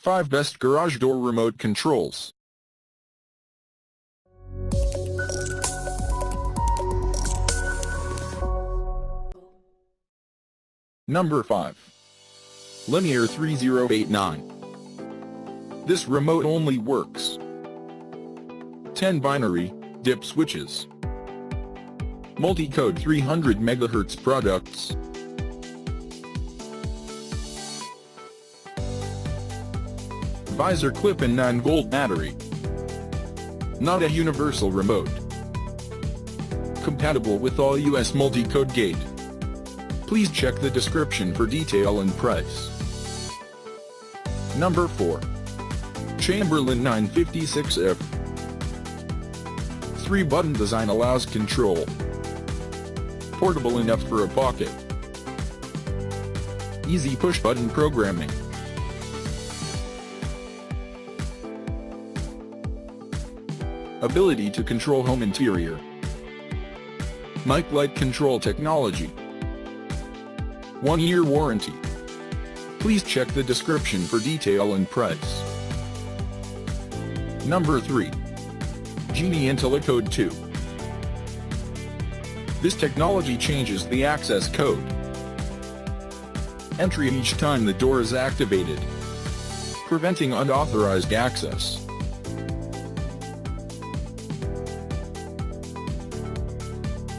5 Best Garage Door Remote Controls. Number 5. Linear 3089. This remote only works 10 binary, DIP switches. Multi-code 300 MHz products. Visor clip and 9-volt battery. Not a universal remote. Compatible with all US multi-code gate. Please check the description for detail and price. Number 4. Chamberlain 956F. 3-button design allows control. Portable enough for a pocket. Easy push-button programming. Ability to control home interior. Mic light control technology. 1-year warranty. Please check the description for detail and price. Number 3. Genie IntelliCode 2. This technology changes the access code. Entry each time the door is activated, preventing unauthorized access.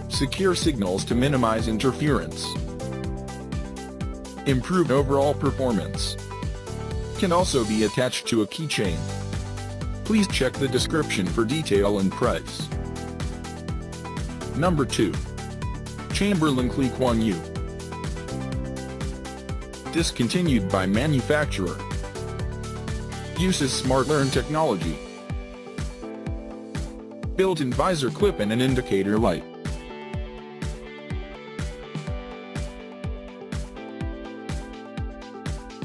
Secure signals to minimize interference. Improved overall performance. Can also be attached to a keychain. Please check the description for detail and price. Number 2. Chamberlain Clique 1U. Discontinued by manufacturer. Uses SmartLearn technology. Built-in visor clip and an indicator light.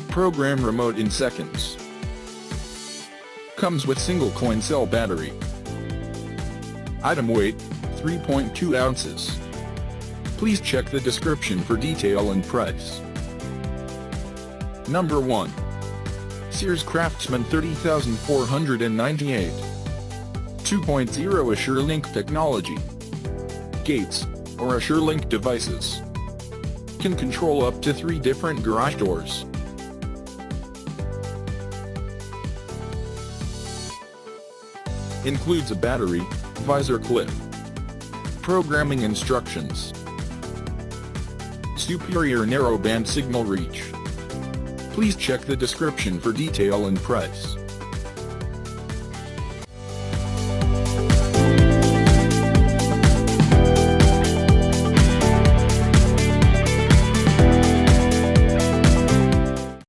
Program remote in seconds. Comes with single coin cell battery. Item weight, 3.2 ounces. Please check the description for detail and price. Number 1. Sears Craftsman 30498. 2.0 AssureLink technology. Gates, or AssureLink devices. Can control up to 3 different garage doors. Includes a battery, visor clip. Programming instructions. Superior narrowband signal reach. Please check the description for detail and price.